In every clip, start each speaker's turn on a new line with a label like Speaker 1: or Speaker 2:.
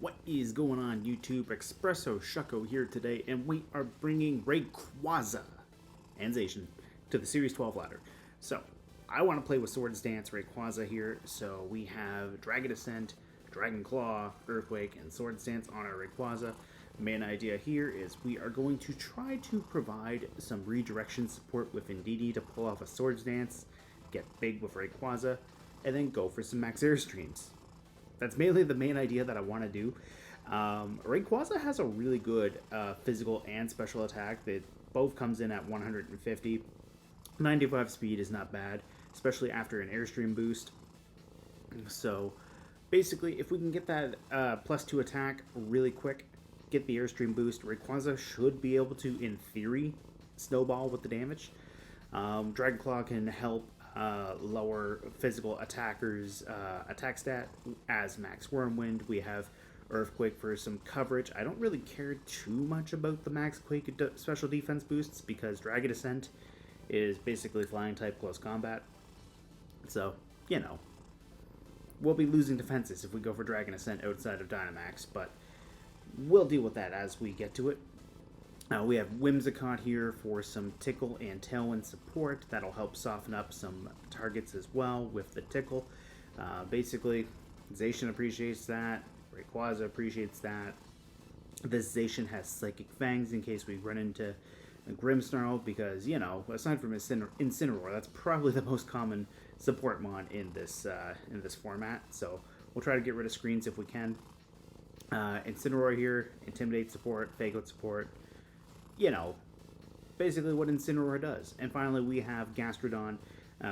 Speaker 1: What is going on YouTube? Espresso Shucko here today, and we are bringing Rayquaza and Zacian to the Series 12 ladder. So, I want to play with Swords Dance Rayquaza here, so we have Dragon Ascent, Dragon Claw, Earthquake, and Swords Dance on our Rayquaza. Main idea here is we are going to try to provide some redirection support with Indeedee to pull off a Swords Dance, get big with Rayquaza, and then go for some Max Airstreams. That's mainly the main idea that I want to do. Rayquaza has a really good physical and special attack that both comes in at 150. 95 speed is not bad, especially after an Airstream boost. So basically, if we can get that +2 attack really quick, get the Airstream boost, Rayquaza should be able to, in theory, snowball with the damage. Dragon Claw can help lower physical attackers' attack stat as Max Whirlwind. We have Earthquake for some coverage. I don't really care too much about the Max Quake special defense boosts because Dragon Ascent is basically flying type close combat. So, you know, we'll be losing defenses if we go for Dragon Ascent outside of Dynamax, but we'll deal with that as we get to it. We have Whimsicott here for some Tickle and Tailwind support. That'll help soften up some targets as well with the Tickle. Basically, Zacian appreciates that. Rayquaza appreciates that. This Zacian has Psychic Fangs in case we run into a Grimmsnarl because, you know, aside from Incineroar, that's probably the most common support mon in this format. So we'll try to get rid of screens if we can. Incineroar here, Intimidate support, Fake Out support. You know, basically what Incineroar does. And finally, we have Gastrodon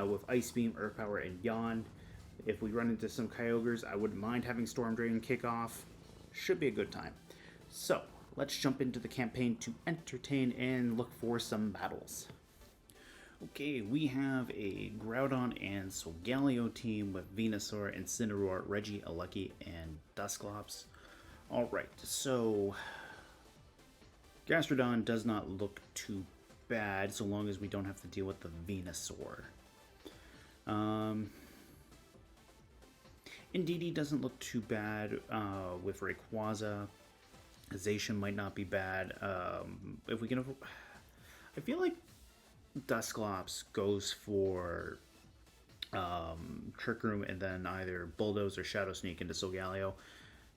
Speaker 1: with Ice Beam, Earth Power, and Yawn. If we run into some Kyogres, I wouldn't mind having Storm Drain kick off. Should be a good time. So, let's jump into the campaign to entertain and look for some battles. Okay, we have a Groudon and Solgaleo team with Venusaur, Incineroar, Regieleki, and Dusclops. Alright, so Gastrodon does not look too bad so long as we don't have to deal with the Venusaur. Indeedee doesn't look too bad with Rayquaza. Zacian might not be bad. If we can, I feel like Dusclops goes for Trick Room and then either Bulldoze or Shadow Sneak into Solgaleo.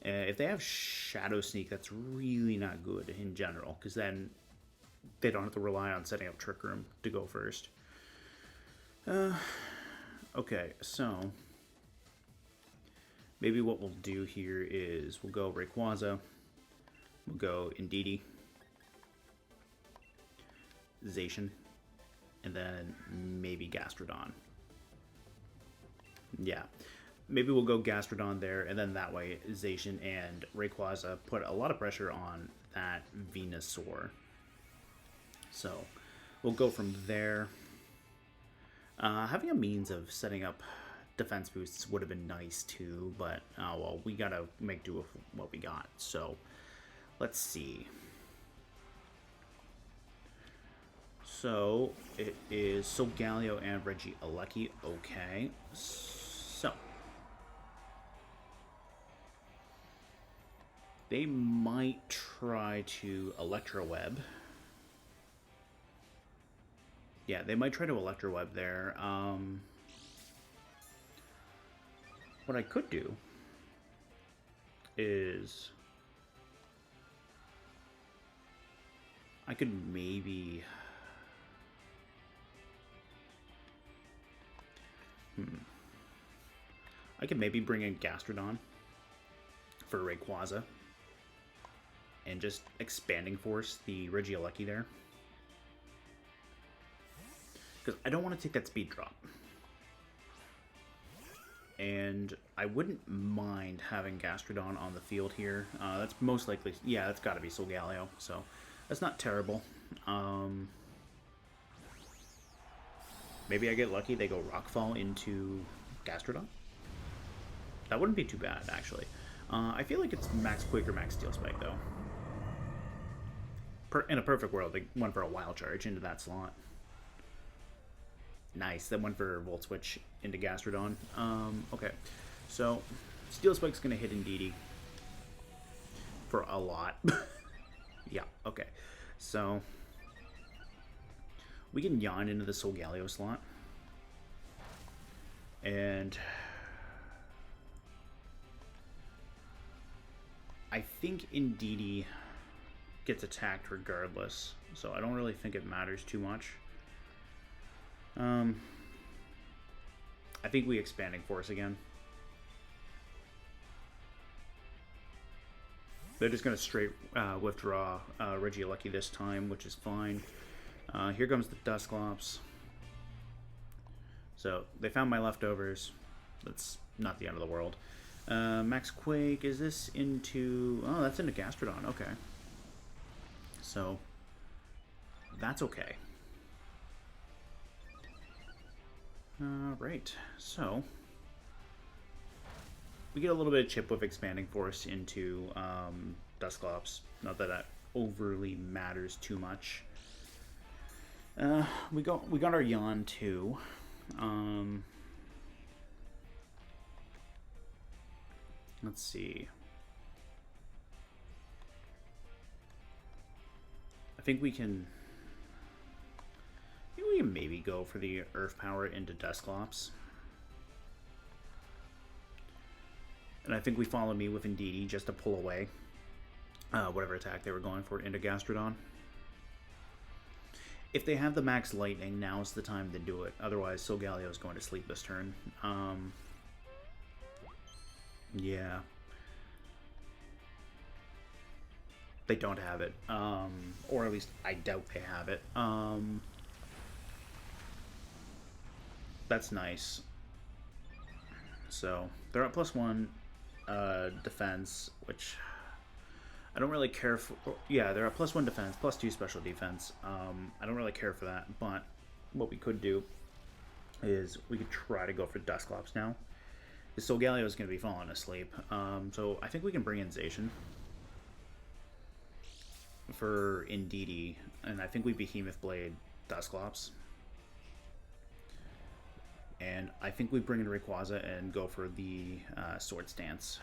Speaker 1: If they have Shadow Sneak, that's really not good in general, because then they don't have to rely on setting up Trick Room to go first. Okay, so maybe what we'll do here is we'll go Rayquaza, we'll go Indeedee, Zacian, and then maybe Gastrodon. Yeah. Maybe we'll go Gastrodon there, and then that way Zacian and Rayquaza put a lot of pressure on that Venusaur. So we'll go from there. Having a means of setting up defense boosts would have been nice too, but well, we gotta make do with what we got. So let's see. So it is Solgaleo and Regieleki. Okay, so they might try to Electro Web. Yeah, they might try to Electro Web there. What I could do is I could maybe bring in Gastrodon for Rayquaza and just expanding force the Regieleki there. Because I don't want to take that speed drop. And I wouldn't mind having Gastrodon on the field here. That's most likely, yeah, that's got to be Solgaleo, so that's not terrible. Maybe I get lucky, they go Rockfall into Gastrodon. That wouldn't be too bad, actually. I feel like it's Max Quake or Max Steel Spike, though. In a perfect world, they went for a Wild Charge into that slot. Nice, that went for Volt Switch into Gastrodon. Okay, so Steel Spike's going to hit Indeedee. for a lot. Yeah, okay. So we can Yawn into the Solgaleo slot. And I think Indeedee gets attacked regardless, so I don't really think it matters too much. I think we Expanding Force again. They're just going to straight withdraw Regieleki this time, which is fine. Here comes the Dusclops. So they found my leftovers. That's not the end of the world. Max Quake, is this into... Oh, that's into Gastrodon. Okay. So that's okay. Right. So we get a little bit of chip with Expanding Force into Dusclops. Not that that overly matters too much. We got our Yawn too. Let's see. I think we can maybe go for the Earth Power into Dusclops. And I think we follow me with Indeedee just to pull away whatever attack they were going for into Gastrodon. If they have the Max Lightning, now's the time to do it. Otherwise, Solgaleo is going to sleep this turn. Yeah. They don't have it. Or at least I doubt they have it. That's nice. So, they're at +1 defense, which I don't really care for. Yeah, they're at +1 defense, +2 special defense. I don't really care for that, but what we could do is we could try to go for Dusclops now. The Solgaleo is going to be falling asleep. So I think we can bring in Zacian for Indeedee, and I think we Behemoth Blade Dusclops. And I think we bring in Rayquaza and go for the Swords Dance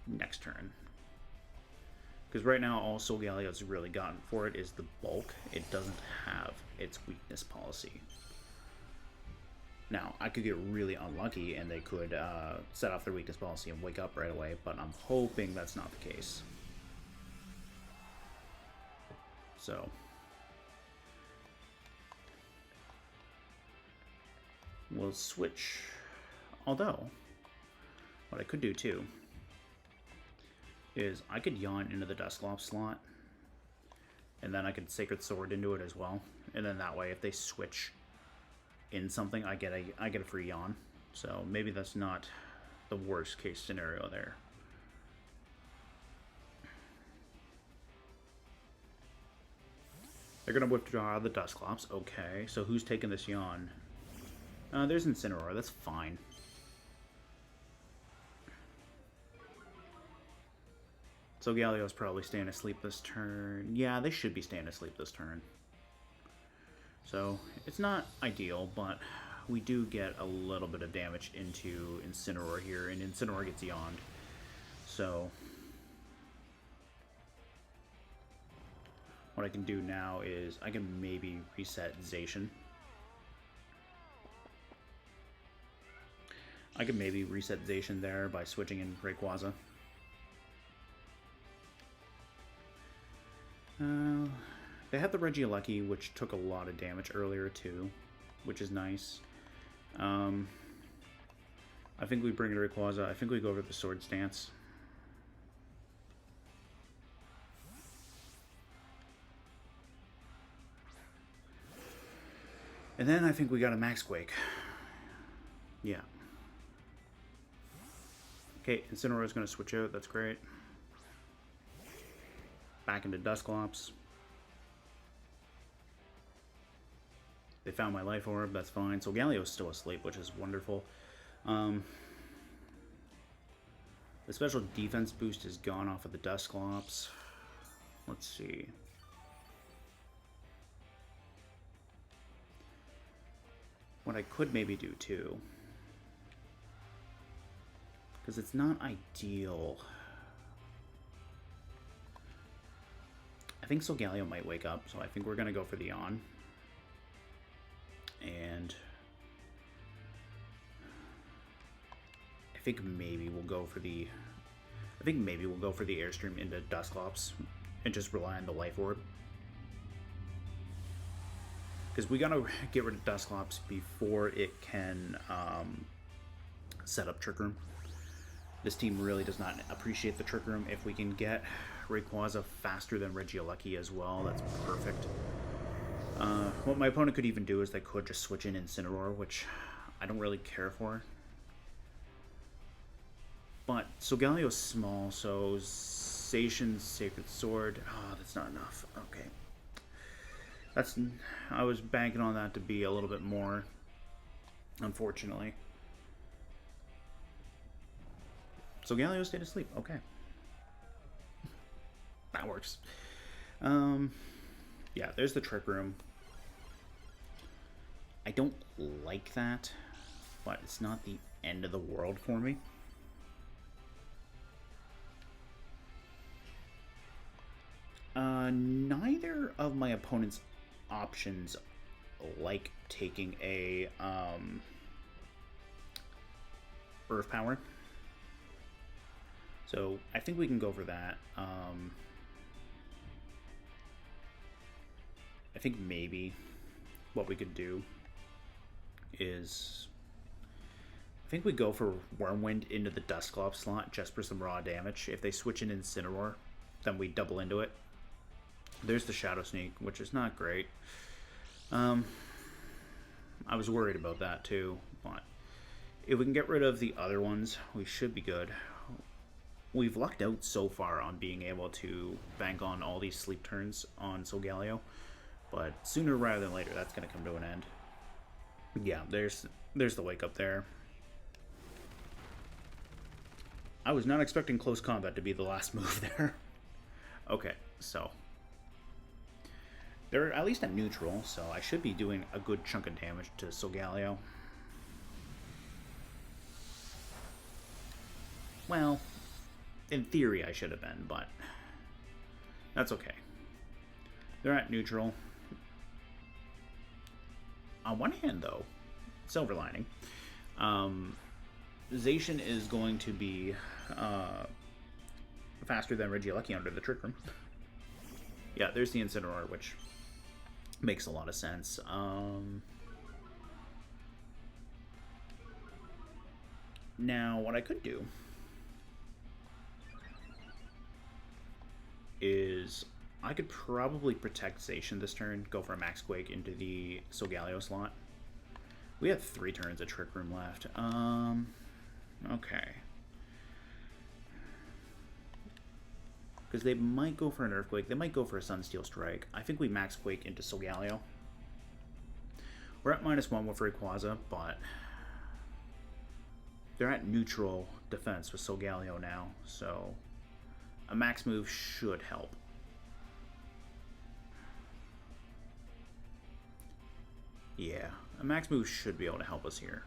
Speaker 1: next turn. Because right now, all Solgaleo's really gotten for it is the bulk. It doesn't have its weakness policy. Now, I could get really unlucky and they could set off their weakness policy and wake up right away, but I'm hoping that's not the case. So we'll switch. Although, what I could do too is I could Yawn into the Dusclops slot, and then I could Sacred Sword into it as well. And then that way, if they switch in something, I get a free Yawn. So maybe that's not the worst case scenario there. They're gonna withdraw the Dusclops. Okay, so who's taking this Yawn? There's Incineroar. That's fine. So Galeo's probably staying asleep this turn. Yeah, they should be staying asleep this turn. So it's not ideal, but we do get a little bit of damage into Incineroar here, and Incineroar gets yawned. So what I can do now is I can maybe reset Zacian. I can maybe reset Zacian there by switching in Rayquaza. They had the Regieleki, which took a lot of damage earlier too, which is nice. I think we bring in Rayquaza. I think we go over the Swords Dance. And then I think we got a Max Quake. Yeah. Okay, Incineroar is going to switch out. That's great. Back into Dusclops. They found my Life Orb. That's fine. So Galeo's still asleep, which is wonderful. The special defense boost is gone off of the Dusclops. Let's see. What I could maybe do too, because it's not ideal. think Solgaleo might wake up, so I think we're going to go for the Yawn. And I think maybe we'll go for the Airstream into Dusclops and just rely on the Life Orb. Because we gotta get rid of Dusclops before it can set up Trick Room. This team really does not appreciate the Trick Room. If we can get Rayquaza faster than Regieleki as well, that's perfect. What my opponent could even do is they could just switch in Incineroar, which I don't really care for. But Solgaleo's small, so Zacian's Sacred Sword. Oh, that's not enough. Okay. I was banking on that to be a little bit more, unfortunately. Solgaleo stayed asleep. Okay. That works. Yeah, there's the Trick Room. I don't like that, but it's not the end of the world for me. Neither of my opponent's options like taking a Earth Power. So I think we can go for that. I think maybe what we could do is I think we go for Wormwind into the Dusclops slot just for some raw damage. If they switch in Incineroar, then we double into it. There's the Shadow Sneak, which is not great. I was worried about that too, but if we can get rid of the other ones, we should be good. We've lucked out so far on being able to bank on all these sleep turns on Solgaleo, but sooner rather than later, that's going to come to an end. Yeah, there's the wake up there. I was not expecting close combat to be the last move there. Okay, so they're at least at neutral, so I should be doing a good chunk of damage to Solgaleo. Well, in theory I should have been, but that's okay. They're at neutral. On one hand, though, silver lining, Zacian is going to be faster than Regieleki under the Trick Room. Yeah, there's the Incineroar, which makes a lot of sense. Now, what I could do is I could probably protect Zacian this turn, go for a Max Quake into the Solgaleo slot. We have 3 turns of Trick Room left. Okay. Because they might go for an Earthquake. They might go for a Sunsteel Strike. I think we Max Quake into Solgaleo. We're at -1 with Rayquaza, but they're at neutral defense with Solgaleo now, so a max move should help. Yeah, a max move should be able to help us here.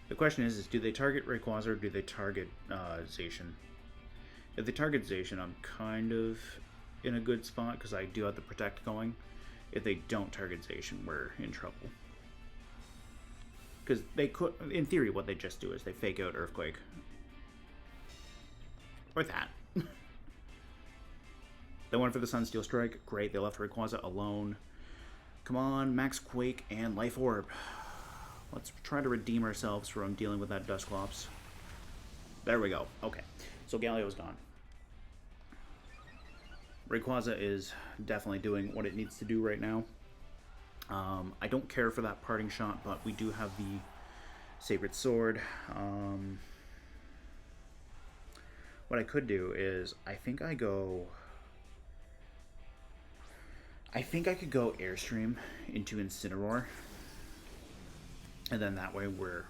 Speaker 1: The question is do they target Rayquaza or do they target Zacian? If they target Zacian, I'm kind of in a good spot because I do have the Protect going. If they don't target Zacian, we're in trouble. Because they could, in theory, what they just do is they fake out Earthquake. Or that. They went for the Sunsteel Strike. Great, they left Rayquaza alone. Come on, Max Quake and Life Orb. Let's try to redeem ourselves from dealing with that Dusclops. There we go. Okay, so Galeo's gone. Rayquaza is definitely doing what it needs to do right now. I don't care for that parting shot, but we do have the Sacred Sword. What I could do is, I think I could go Airstream into Incineroar. And then that way we're...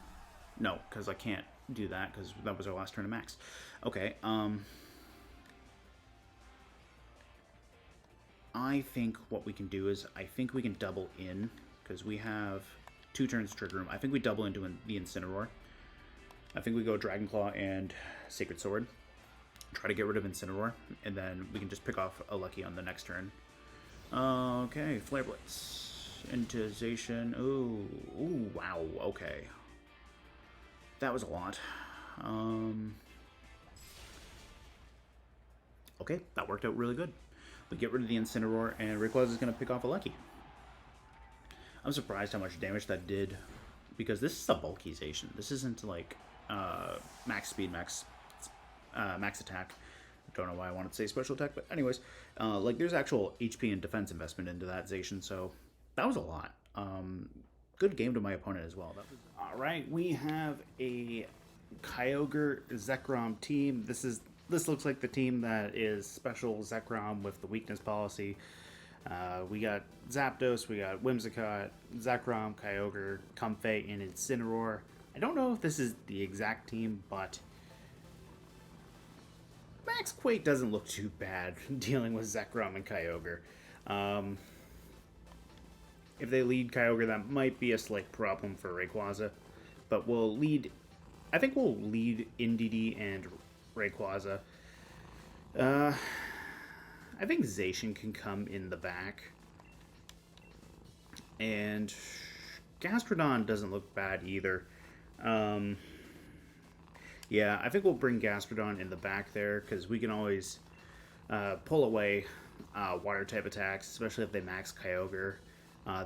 Speaker 1: No, because I can't do that, because that was our last turn of Max. Okay, I think what we can do is, I think we can double in, because we have 2 turns Trick Room. I think we double into the Incineroar. I think we go Dragon Claw and Sacred Sword. Try to get rid of Incineroar, and then we can just pick off a Lucky on the next turn. Okay, Flare Blitz into Zacian. Ooh, wow, okay. That was a lot. Okay, that worked out really good. We get rid of the Incineroar, and Rayquaza is going to pick off a Lucky. I'm surprised how much damage that did, because this is a bulky Zacian. This isn't like max speed, max attack. I don't know why I wanted to say special attack, but anyways, like there's actual HP and defense investment into that Zacian, so that was a lot. Good game to my opponent as well. All right, we have a Kyogre Zekrom team. This looks like the team that is special Zekrom with the weakness policy. We got Zapdos, we got Whimsicott, Zekrom, Kyogre, Comfey, and Incineroar. I don't know if this is the exact team, but Max Quake doesn't look too bad dealing with Zekrom and Kyogre. If they lead Kyogre, that might be a slight problem for Rayquaza, but I think we'll lead Indeedee and Rayquaza. I think Zacian can come in the back. And Gastrodon doesn't look bad either. Yeah, I think we'll bring Gastrodon in the back there, because we can always pull away water type attacks, especially if they max Kyogre.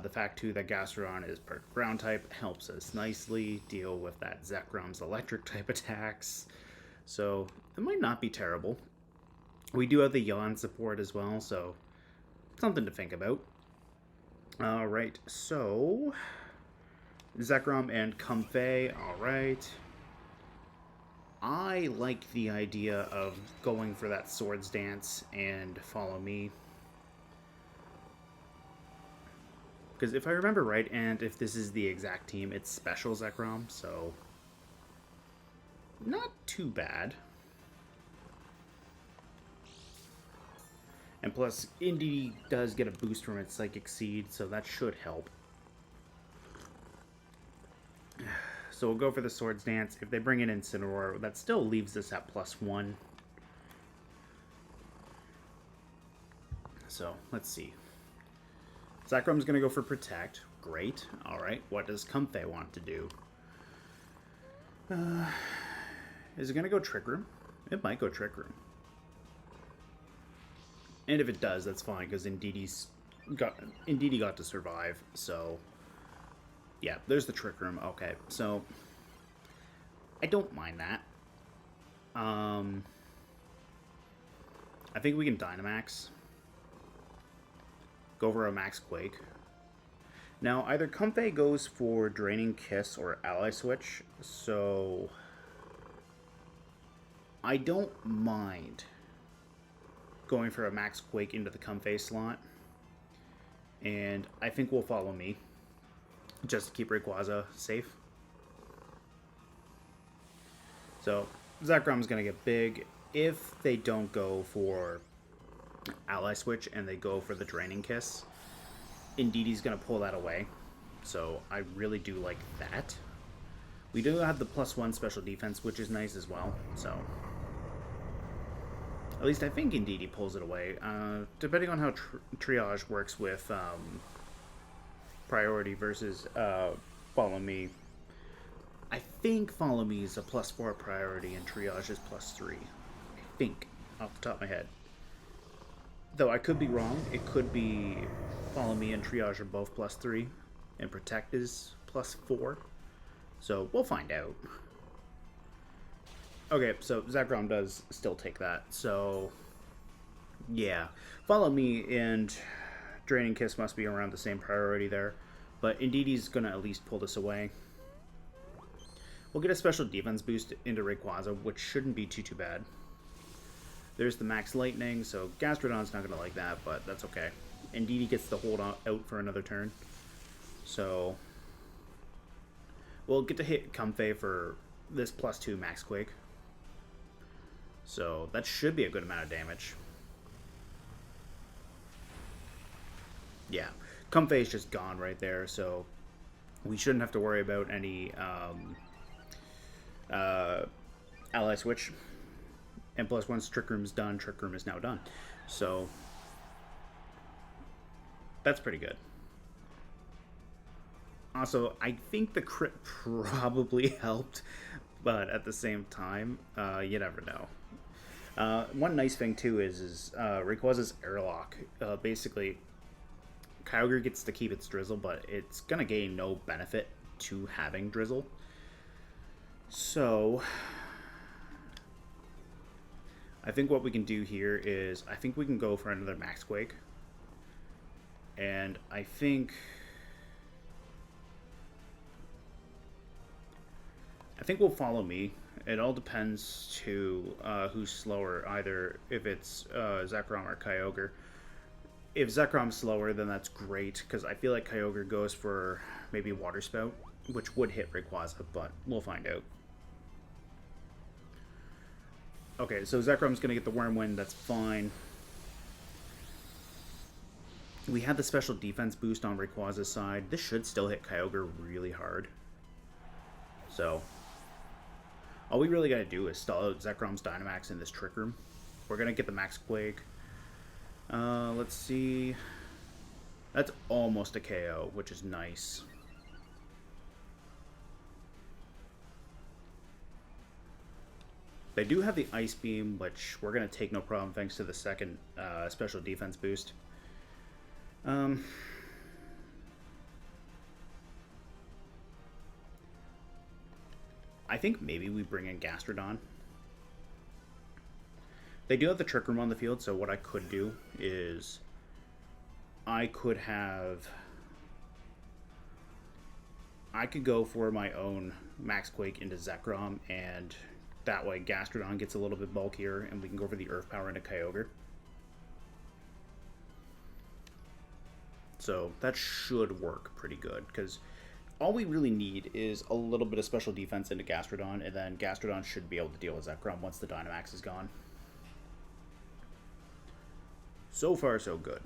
Speaker 1: The fact, too, that Gastrodon is per ground type helps us nicely deal with that Zekrom's electric type attacks. So it might not be terrible. We do have the Yawn support as well, so something to think about. Alright, so Zekrom and Comfey, alright. I like the idea of going for that Swords Dance and Follow Me. Because if I remember right, and if this is the exact team, it's Special Zekrom, so not too bad. And plus, Indeedee does get a boost from its Psychic Seed, so that should help. So we'll go for the Swords Dance. If they bring in Incineroar, that still leaves us at +1. So, let's see. Zekrom's going to go for Protect. Great. Alright, what does Comfey want to do? Is it going to go Trick Room? It might go Trick Room. And if it does, that's fine, because Indeedee got to survive, so yeah, there's the Trick Room. Okay, so I don't mind that. I think we can Dynamax. Go for a Max Quake. Now, either Comfey goes for Draining Kiss or Ally Switch, so I don't mind going for a Max Quake into the Comfey slot. And I think we'll Follow Me, just to keep Rayquaza safe. So, Zekrom's going to get big. If they don't go for Ally Switch and they go for the Draining Kiss, Indeedee's going to pull that away. So, I really do like that. We do have the +1 special defense, which is nice as well, so at least I think Indeedee pulls it away. Depending on how Triage works with Priority versus Follow Me, I think Follow Me is a +4 Priority and Triage is +3. I think, off the top of my head. Though I could be wrong. It could be Follow Me and Triage are both +3, and Protect is +4. So we'll find out. Okay, so Zekrom does still take that, so yeah. Follow Me and Draining Kiss must be around the same priority there, but Indeedee's going to at least pull this away. We'll get a special defense boost into Rayquaza, which shouldn't be too bad. There's the Max Lightning, so Gastrodon's not going to like that, but that's okay. Indeedee gets the hold out for another turn, so we'll get to hit Comfey for this +2 Max Quake. So that should be a good amount of damage. Yeah, Comfey is just gone right there, so we shouldn't have to worry about any Ally Switch. And plus, once Trick Room's done, Trick Room is now done. So That's pretty good. Also, I think the crit probably helped, but at the same time, you never know. One nice thing too is Rayquaza's airlock. Basically, Kyogre gets to keep its Drizzle, but it's gonna gain no benefit to having Drizzle. So, I think what we can do here is I think we can go for another Max Quake, and I think we'll follow me. It all depends to who's slower, either if it's Zekrom or Kyogre. If Zekrom's slower, then that's great, because I feel like Kyogre goes for maybe Water Spout, which would hit Rayquaza, but we'll find out. Okay, so Zekrom's going to get the Wormwind, that's fine. We had the special defense boost on Rayquaza's side. This should still hit Kyogre really hard. So, all we really gotta do is stall out Zekrom's Dynamax in this Trick Room. We're gonna get the Max Quake. Let's see. That's almost a KO, which is nice. They do have the Ice Beam, which we're gonna take no problem thanks to the second special defense boost. I think maybe we bring in Gastrodon. They do have the Trick Room on the field, so what I could do is I could go for my own Max Quake into Zekrom, and that way Gastrodon gets a little bit bulkier, and we can go for the Earth Power into Kyogre. So that should work pretty good, because all we really need is a little bit of special defense into Gastrodon, and then Gastrodon should be able to deal with Zekrom once the Dynamax is gone. So far, so good.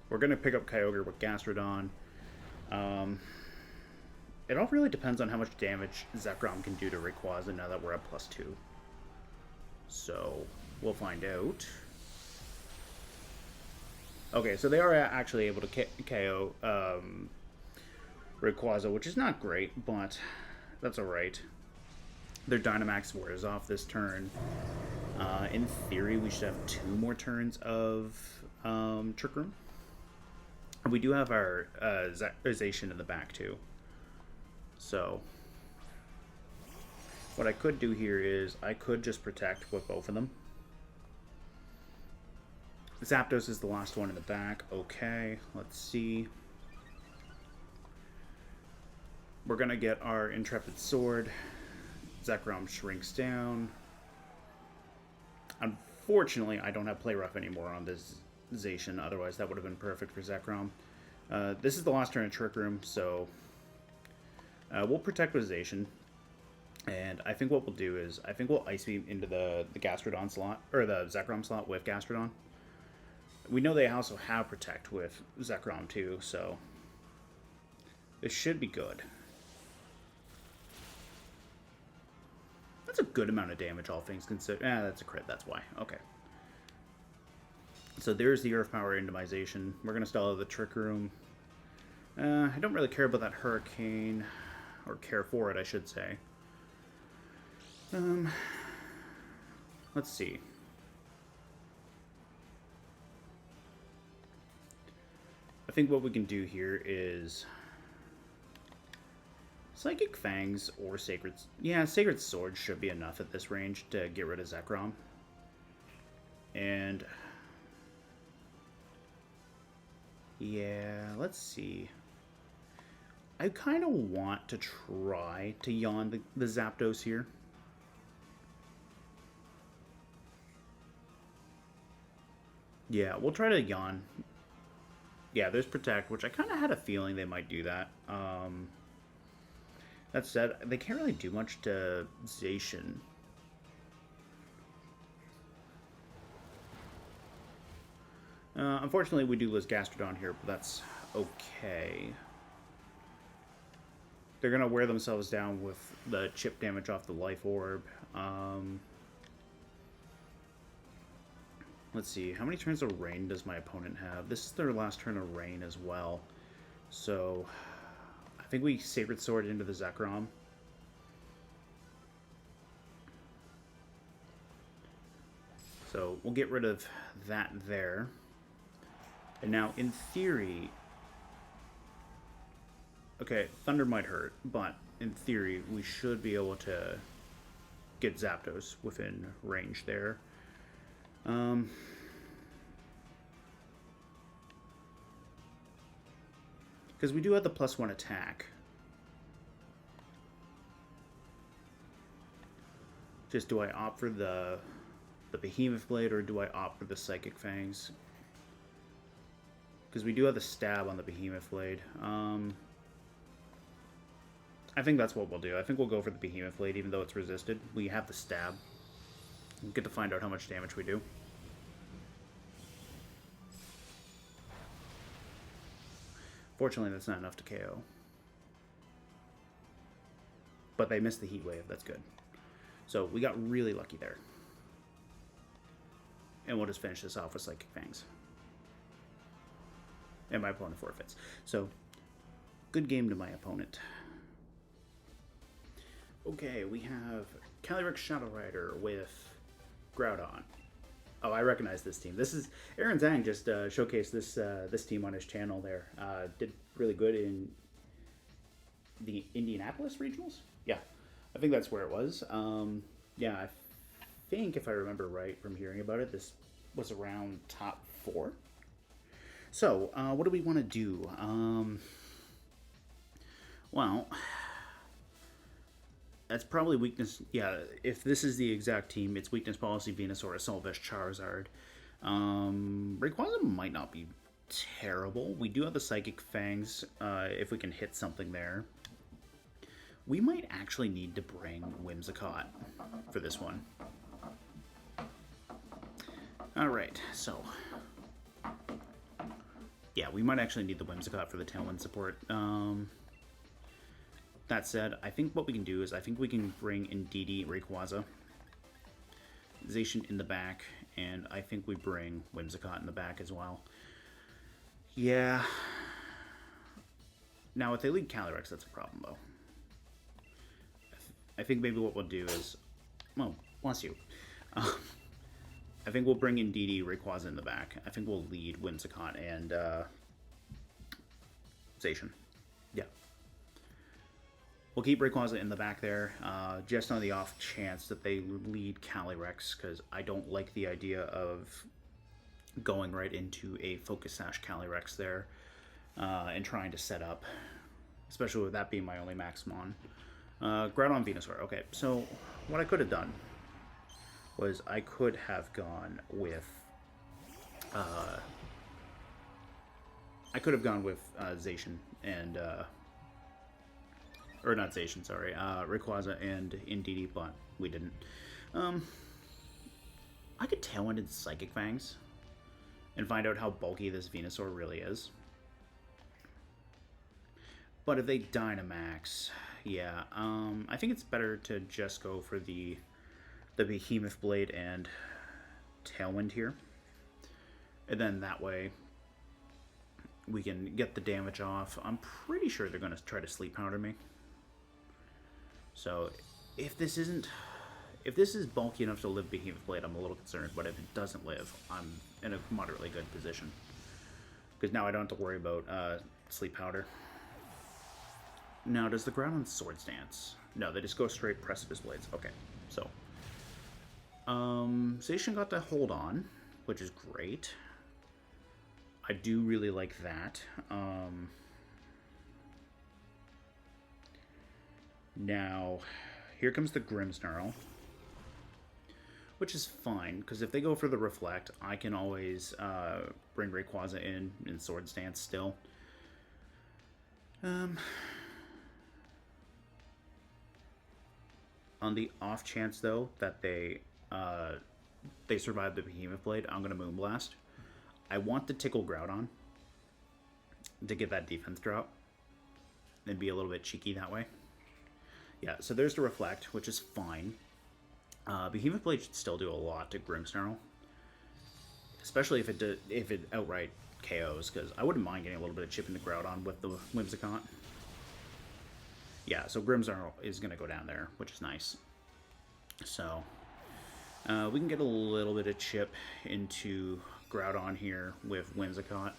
Speaker 1: We're going to pick up Kyogre with Gastrodon. It all really depends on how much damage Zekrom can do to Rayquaza now that we're at +2. So, we'll find out. Okay, so they are actually able to KO Rayquaza, which is not great, but that's alright. Their Dynamax wears off this turn. In theory, we should have 2 more turns of Trick Room. And we do have our Zacian in the back, too. So, what I could do here is I could just protect with both of them. Zapdos is the last one in the back. Okay, let's see. We're going to get our Intrepid Sword. Zekrom shrinks down. Unfortunately, I don't have Play Rough anymore on this Zacian. Otherwise, that would have been perfect for Zekrom. This is the last turn of Trick Room, so we'll protect with Zacian. And I think what we'll do is, I think we'll Ice Beam into the Gastrodon slot, or the Zekrom slot with Gastrodon. We know they also have Protect with Zekrom too, so this should be good. That's a good amount of damage, all things considered. That's a crit, that's why. Okay. So there's the Earth Power Indemnization. We're going to stall out the Trick Room. I don't really care about that Hurricane, or care for it, I should say. Let's see. I think what we can do here is Psychic Fangs or Sacred... Yeah, Sacred Sword should be enough at this range to get rid of Zekrom. And... yeah, let's see. I kind of want to try to Yawn the Zapdos here. Yeah, we'll try to Yawn. Yeah, there's Protect, which I kind of had a feeling they might do that. That said, they can't really do much to Zacian. Unfortunately, we do lose Gastrodon here, but that's okay. They're going to wear themselves down with the chip damage off the Life Orb. let's see, how many turns of rain does my opponent have? This is their last turn of rain as well. So, I think we Sacred Sword into the Zekrom. So, we'll get rid of that there. And now, in theory... Okay, Thunder might hurt, but in theory, we should be able to get Zapdos within range there. Because we do have the +1 attack. Just do I opt for the Behemoth Blade or do I opt for the Psychic Fangs? Because we do have the stab on the Behemoth Blade. I think that's what we'll do. I think we'll go for the Behemoth Blade even though it's resisted. We have the stab. We'll get to find out how much damage we do. Fortunately, that's not enough to KO. But they missed the Heat Wave. That's good. So we got really lucky there. And we'll just finish this off with Psychic Fangs. And my opponent forfeits. So, good game to my opponent. Okay, we have Calyrex Shadow Rider with Groudon. Oh, I recognize this team. This is Aaron Zhang just showcased this team on his channel there. Did really good in the Indianapolis regionals. Yeah, I think that's where it was. Yeah, I think if I remember right from hearing about it, this was around top 4. So, what do we want to do? Well, that's probably weakness. Yeah, if this is the exact team, it's weakness policy, Venusaur, Assault Vest, Charizard. Rayquaza might not be terrible. We do have the Psychic Fangs if we can hit something there. We might actually need to bring Whimsicott for this one. Alright, so... yeah, we might actually need the Whimsicott for the Tailwind support. That said, I think what we can do is I think we can bring Indeedee, Rayquaza, Zacian in the back, and I think we bring Whimsicott in the back as well. Yeah. Now, if they lead Calyrex, that's a problem, though. I think maybe what we'll do is... well, bless you. I think we'll bring Indeedee, Rayquaza in the back. I think we'll lead Whimsicott and Zacian. Yeah. We'll keep Rayquaza in the back there, just on the off chance that they lead Calyrex, because I don't like the idea of going right into a Focus Sash Calyrex there and trying to set up, especially with that being my only Maxmon. Groudon, Venusaur. Okay, so what I could have done was I could have gone with Zacian and or not Zacian, sorry, Rayquaza and Indeedee, but we didn't. I could Tailwind into Psychic Fangs and find out how bulky this Venusaur really is. But if they Dynamax, yeah, I think it's better to just go for the Behemoth Blade and Tailwind here. And then that way we can get the damage off. I'm pretty sure they're going to try to Sleep Powder me. So if this is bulky enough to live Behemoth Blade, I'm a little concerned. But if it doesn't live, I'm in a moderately good position. Because now I don't have to worry about Sleep Powder. Now, does the Groudon Sword Stance? No, they just go straight Precipice Blades. Okay, so... Zacian got to hold on, which is great. I do really like that. Now, here comes the Grimmsnarl, which is fine, because if they go for the Reflect, I can always bring Rayquaza in Sword Stance still. On the off chance, though, that they survive the Behemoth Blade, I'm going to Moonblast. I want to Tickle Groudon to get that defense drop and be a little bit cheeky that way. Yeah, so there's the Reflect, which is fine. Behemoth Blade should still do a lot to Grimmsnarl. especially if it outright KOs, because I wouldn't mind getting a little bit of chip into Groudon with the Whimsicott. Yeah, so Grimmsnarl is going to go down there, which is nice. So we can get a little bit of chip into Groudon here with Whimsicott.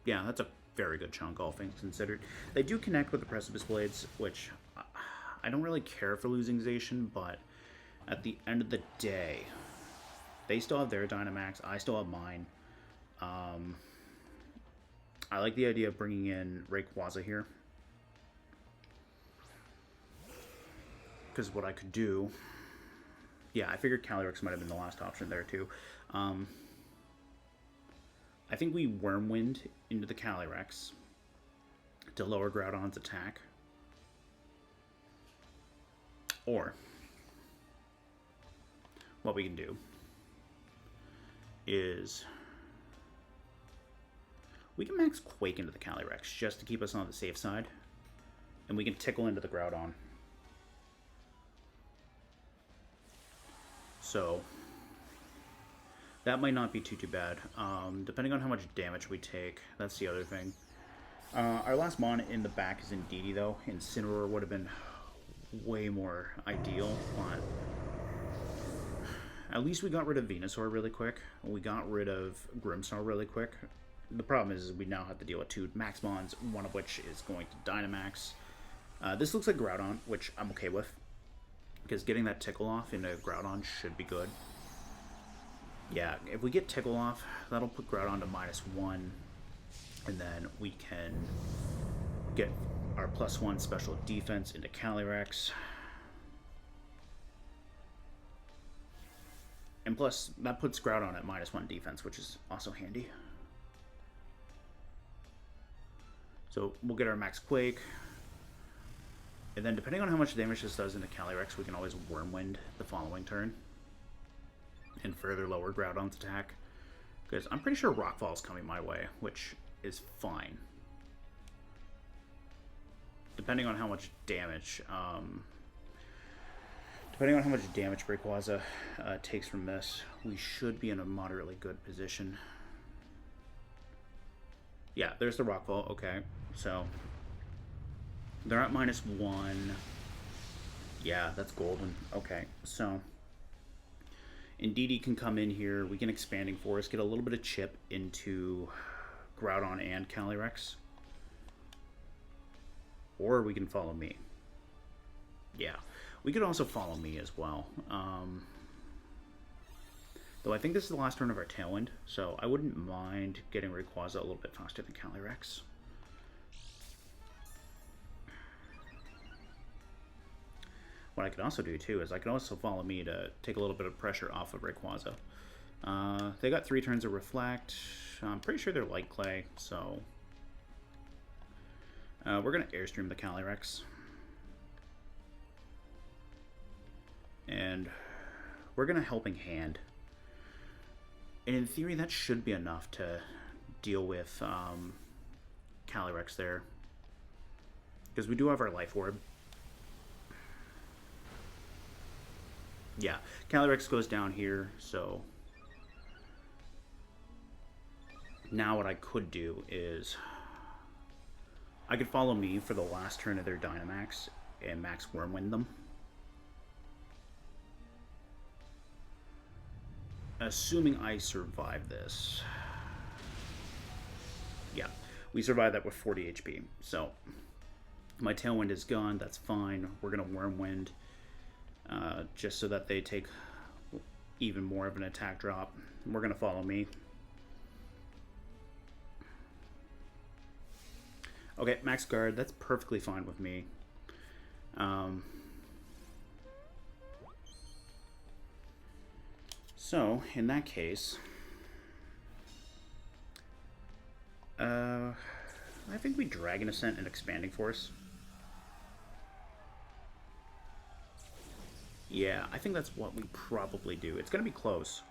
Speaker 1: Yeah, that's a very good chunk, all things considered. They do connect with the Precipice Blades, which I don't really care for losing Zacian, but at the end of the day, they still have their Dynamax, I still have mine. I like the idea of bringing in Rayquaza here. Because what I could do... Yeah, I figured Calyrex might have been the last option there, too. I think we Wyrmwind into the Calyrex to lower Groudon's attack. Or, what we can do is... we can Max Quake into the Calyrex just to keep us on the safe side. And we can Tickle into the Groudon. So, that might not be too bad. Depending on how much damage we take, that's the other thing. Our last mon in the back is Indeedee, though. Incineroar would have been way more ideal, but at least we got rid of Venusaur really quick. We got rid of Grimmsnarl really quick. The problem is we now have to deal with two Max Mons, one of which is going to Dynamax. This looks like Groudon, which I'm okay with, because getting that Tickle off into Groudon should be good. Yeah, if we get Tickle off, that'll put Groudon to -1, and then we can get our +1 special defense into Calyrex. And plus, that puts Groudon at -1 defense, which is also handy. So we'll get our Max Quake. And then depending on how much damage this does into Calyrex, we can always Wyrmwind the following turn. And further lower Groudon's attack. Because I'm pretty sure Rockfall is coming my way, which is fine. Depending on how much damage... Rayquaza takes from this, we should be in a moderately good position. Yeah, there's the Rockfall. Okay, so they're at -1. Yeah, that's golden. Okay, so Indeedee can come in here. We can Expanding Force, get a little bit of chip into Groudon and Calyrex. Or we can follow me. Yeah, we could also follow me as well. Though I think this is the last turn of our Tailwind, so I wouldn't mind getting Rayquaza a little bit faster than Calyrex. What I can also do, too, is I can also follow me to take a little bit of pressure off of Rayquaza. They got 3 turns of Reflect. I'm pretty sure they're Light Clay, so... we're going to Airstream the Calyrex. And we're going to Helping Hand. And in theory, that should be enough to deal with Calyrex there. Because we do have our Life Orb. Yeah, Calyrex goes down here, so... now what I could do is... I could follow me for the last turn of their Dynamax and Max Wyrmwind them. Assuming I survive this. Yeah, we survived that with 40 HP. So, my Tailwind is gone. That's fine. We're going to Wyrmwind. Just so that they take even more of an attack drop. We're going to follow me. Okay, Max Guard. That's perfectly fine with me. So, in that case, I think we Dragon Ascent and Expanding Force. Yeah, I think that's what we probably do. It's going to be close.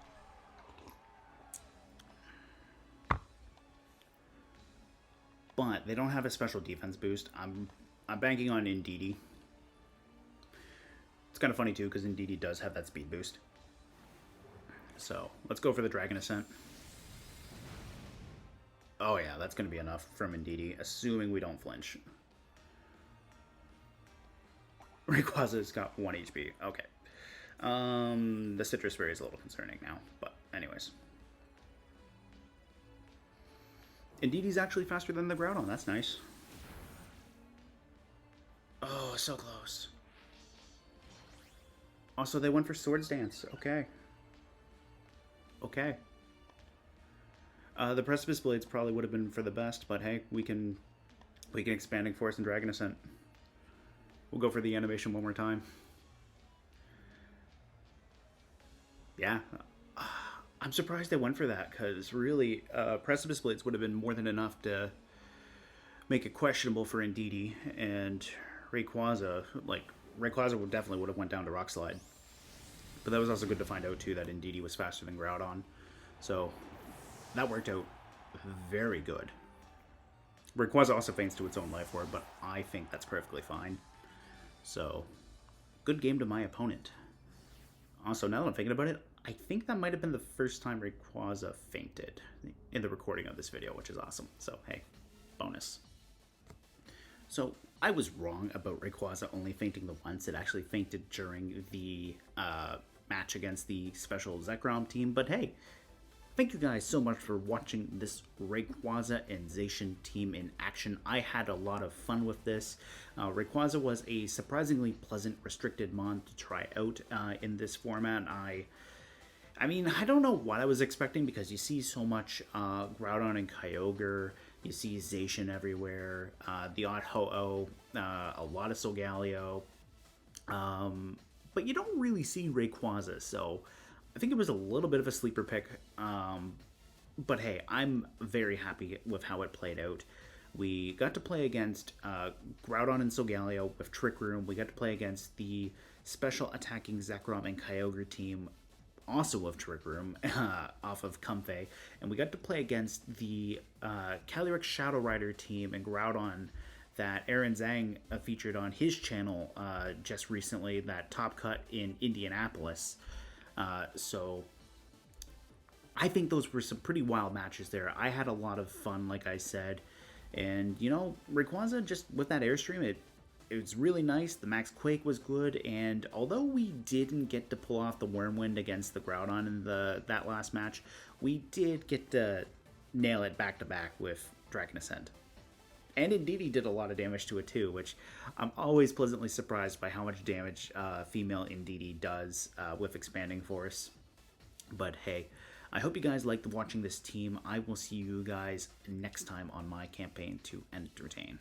Speaker 1: But they don't have a special defense boost. I'm banking on Indeedee. It's kind of funny, too, because Indeedee does have that speed boost. So let's go for the Dragon Ascent. Oh yeah, that's going to be enough from Indeedee, assuming we don't flinch. Rayquaza's got 1 HP. Okay. The Citrus Berry is a little concerning now, but anyways. Indeedee's actually faster than the Groudon. That's nice. Oh, so close. Also, they went for Swords Dance. Okay. Okay. The Precipice Blades probably would have been for the best, but hey, we can Expanding Force and Dragon Ascent. We'll go for the animation one more time. Yeah. I'm surprised they went for that, because really, Precipice Blades would have been more than enough to make it questionable for Indeedee, and Rayquaza, definitely would have went down to Rock Slide. But that was also good to find out, too, that Indeedee was faster than Groudon. So, that worked out very good. Rayquaza also faints to its own life orb, but I think that's perfectly fine. So, good game to my opponent. Also, now that I'm thinking about it, I think that might have been the first time Rayquaza fainted in the recording of this video, which is awesome. So, hey, bonus. So, I was wrong about Rayquaza only fainting the once. It actually fainted during the match against the special Zekrom team, but hey, thank you guys so much for watching this Rayquaza and Zacian team in action. I had a lot of fun with this. Rayquaza was a surprisingly pleasant restricted mon to try out in this format. I mean, I don't know what I was expecting, because you see so much Groudon and Kyogre, you see Zacian everywhere, the odd Ho-Oh, a lot of Solgaleo, but you don't really see Rayquaza, so I think it was a little bit of a sleeper pick, but hey, I'm very happy with how it played out. We got to play against Groudon and Solgaleo with Trick Room. We got to play against the special attacking Zekrom and Kyogre team, also of Trick Room, off of Comfey. And we got to play against the Calyrex Shadow Rider team and Groudon that Aaron Zhang featured on his channel just recently, that Top Cut in Indianapolis. So I think those were some pretty wild matches there. I had a lot of fun, like I said. And, you know, Rayquaza, just with that Airstream, it was really nice. The Max Quake was good, and although we didn't get to pull off the Wormwind against the Groudon in that last match, we did get to nail it back-to-back with Dragon Ascent. And Indeedee did a lot of damage to it too, which I'm always pleasantly surprised by how much damage female Indeedee does with Expanding Force. But hey, I hope you guys liked watching this team. I will see you guys next time on my campaign to entertain.